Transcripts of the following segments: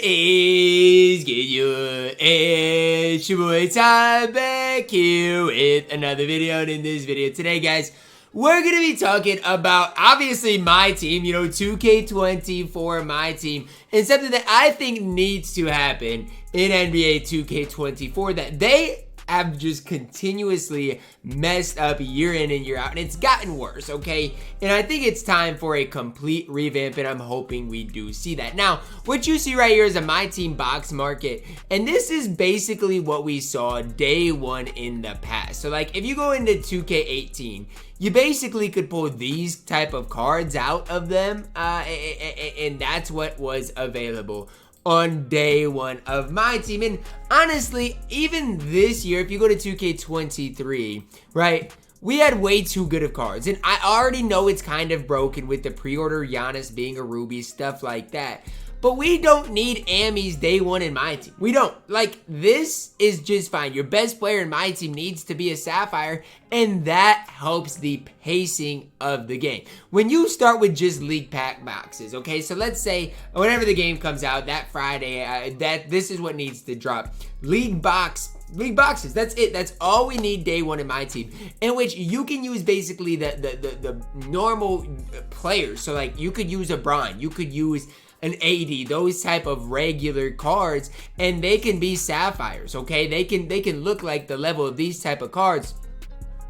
is good? It's your boy Ty back here with another video. And in this video today, guys, we're gonna be talking about obviously my team, 2K24 MyTEAM, and something that I think needs to happen in NBA 2K24 that they have just continuously messed up year in and year out, and it's gotten worse, okay? And I think it's time for a complete revamp, and I'm hoping we do see that. Now, what you see right here is a MyTEAM box market, and this is basically what we saw day one in the past. So like, if you go into 2K18, you basically could pull these type of cards out of them, and that's what was available on day one of MyTEAM. And honestly, even this year, if you go to 2K23, right, we had way too good of cards. And I already know it's kind of broken with the pre-order Giannis being a Ruby, stuff like that. But we don't need Ammies day one in MyTEAM. We don't. Like, this is just fine. Your best player in MyTEAM needs to be a Sapphire, and that helps the pacing of the game. When you start with just League Pack boxes, okay? So let's say whenever the game comes out, that Friday, this is what needs to drop. League boxes, that's it. That's all we need day one in MyTEAM, in which you can use basically the normal players. So like, you could use a Bron, you could use an AD, those type of regular cards, and they can be Sapphires, okay? They can look like the level of these type of cards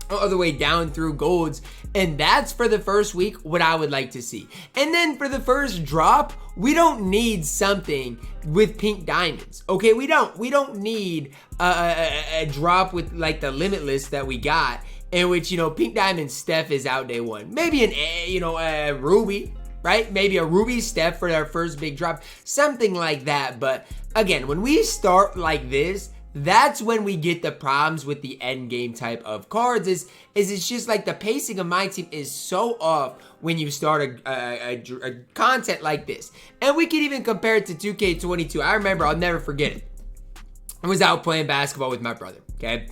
all the way down through golds, and that's for the first week what I would like to see. And then for the first drop, we don't need something with pink diamonds, okay? We don't need a drop with like the limitless that we got, in which, pink diamond Steph is out day one. Maybe a Ruby, right? Maybe a Ruby Steph for our first big drop, something like that. But again, when we start like this, that's when we get the problems with the end game type of cards. Is it's just like the pacing of MyTEAM is so off when you start a content like this. And we can even compare it to 2K22. I remember, I'll never forget it. I was out playing basketball with my brother, okay?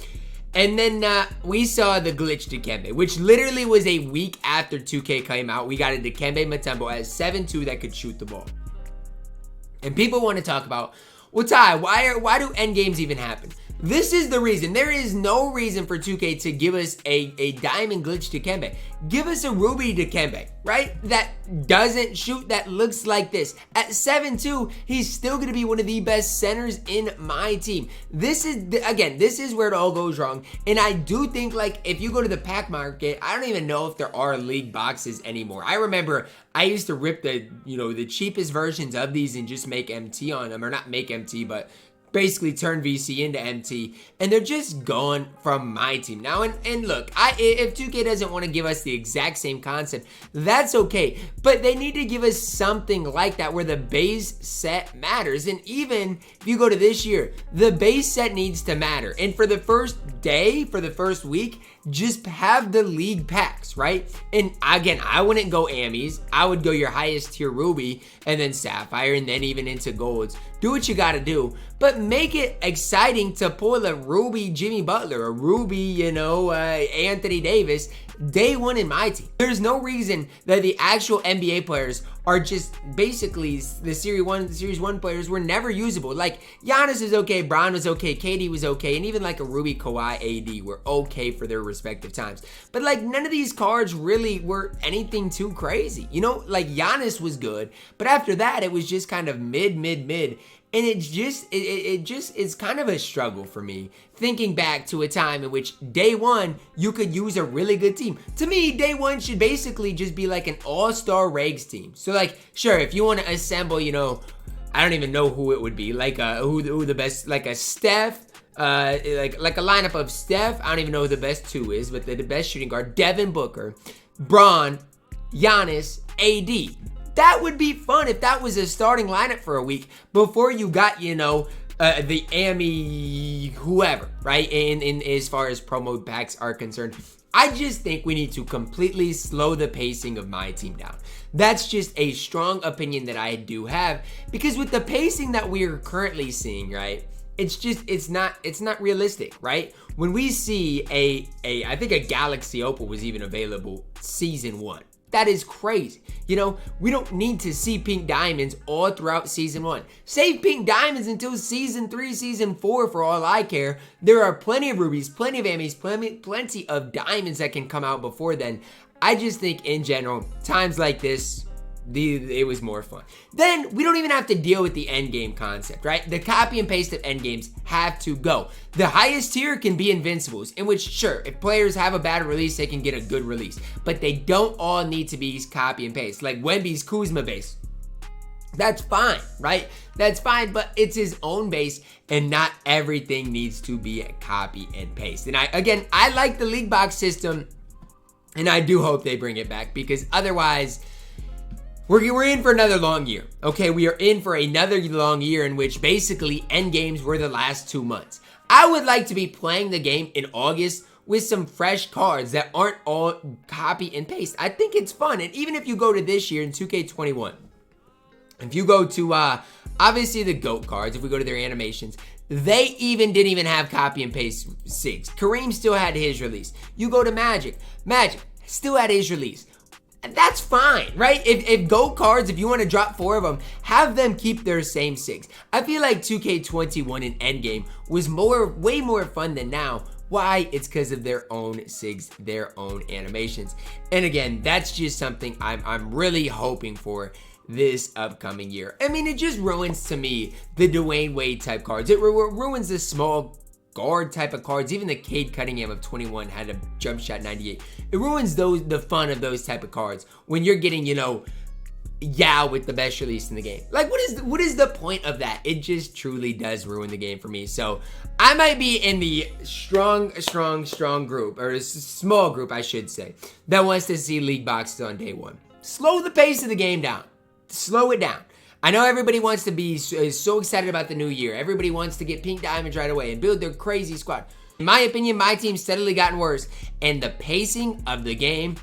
And then we saw the glitch Dikembe, which literally was a week after 2K came out. We got a Dikembe Mutombo as 7'2" that could shoot the ball. And people want to talk about, well, Ty, why do end games even happen? This is the reason. There is no reason for 2K to give us a diamond glitch Dikembe. Give us a Ruby Dikembe, right? That doesn't shoot, that looks like this. At 7'2", he's still going to be one of the best centers in MyTEAM. This is where it all goes wrong. And I do think, like, if you go to the pack market, I don't even know if there are league boxes anymore. I remember I used to rip the cheapest versions of these and just make MT on them, or not make MT, but basically turn VC into MT, and they're just gone from MyTEAM now. And look, if 2K doesn't want to give us the exact same concept, that's okay, but they need to give us something like that where the base set matters. And even if you go to this year, the base set needs to matter. And for the first day, for the first week, just have the league packs, right? And again, I wouldn't go Ammies. I would go your highest tier Ruby, and then Sapphire, and then even into golds. Do what you gotta do, but make it exciting to pull a Ruby Jimmy Butler, a Ruby, Anthony Davis, day one in MyTEAM. There's no reason that the actual NBA players are just basically the Series 1 players were never usable. Like, Giannis is okay, Bron was okay, KD was okay, and even like a Ruby, Kawhi, AD were okay for their respective times. But like, none of these cards really were anything too crazy. Like Giannis was good, but after that, it was just kind of mid. And it's kind of a struggle for me, thinking back to a time in which day one, you could use a really good team. To me, day one should basically just be like an all-star regs team. So like, sure, if you want to assemble, I don't even know who it would be, like who the best, like a Steph, like a lineup of Steph, I don't even know who the best two is, but the best shooting guard, Devin Booker, Bron, Giannis, AD. That would be fun if that was a starting lineup for a week before you got, the Ammy whoever, right? In as far as promo packs are concerned, I just think we need to completely slow the pacing of MyTEAM down. That's just a strong opinion that I do have, because with the pacing that we are currently seeing, right? It's not realistic, right? When we see I think a Galaxy Opal was even available season 1. That is crazy. You know, we don't need to see pink diamonds all throughout season 1. Save pink diamonds until season 3, season 4 for all I care. There are plenty of rubies, plenty of ammies, plenty of diamonds that can come out before then. I just think in general, times like this, it was more fun. Then we don't even have to deal with the end game concept, right? The copy and paste of end games have to go. The highest tier can be invincibles, in which, sure, if players have a bad release, they can get a good release, but they don't all need to be copy and paste, like Wemby's Kuzma base. That's fine, right? That's fine, but it's his own base, and not everything needs to be a copy and paste. And I like the league box system, and I do hope they bring it back, because otherwise, we're in for another long year, okay? We are in for another long year in which basically end games were the last 2 months. I would like to be playing the game in August with some fresh cards that aren't all copy and paste. I think it's fun. And even if you go to this year in 2K21, if you go to, obviously the GOAT cards, if we go to their animations, they didn't even have copy and paste SIGs. Kareem still had his release. You go to Magic still had his release. And that's fine, right? If GOAT cards, if you want to drop 4 of them, have them keep their same SIGs. I feel like 2K21 in Endgame was way more fun than now. Why? It's because of their own SIGs, their own animations. And again, that's just something I'm really hoping for this upcoming year. I mean, it just ruins, to me, the Dwayne Wade type cards. It ruins the small guard type of cards. Even the Cade Cunningham of 21 had a jump shot 98. It ruins the fun of those type of cards when you're getting, you know, Yao with the best release in the game. Like, what is the point of that? It just truly does ruin the game for me. So I might be in the strong group, or a small group, I should say, that wants to see league boxes on day 1. Slow the pace of the game down. Slow it down. I know everybody wants to be so excited about the new year. Everybody wants to get pink diamonds right away and build their crazy squad. In my opinion, my team's steadily gotten worse, and the pacing of the game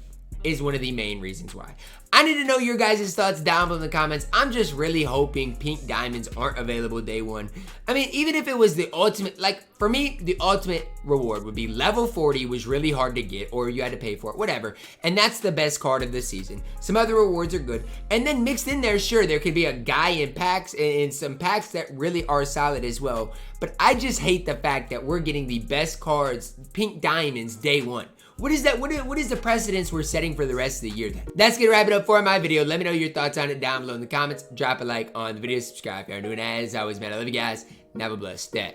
is one of the main reasons why. I need to know your guys' thoughts down below in the comments. I'm just really hoping pink diamonds aren't available day 1. I mean, even if it was the ultimate, like for me, the ultimate reward would be level 40 was really hard to get, or you had to pay for it, whatever. And that's the best card of the season. Some other rewards are good. And then mixed in there, sure, there could be a guy in packs and some packs that really are solid as well. But I just hate the fact that we're getting the best cards, pink diamonds, day 1. What is that? What is the precedence we're setting for the rest of the year then? That's gonna wrap it up for my video. Let me know your thoughts on it down below in the comments. Drop a like on the video, subscribe if you're new, and as always, man, I love you guys, and have a blessed day.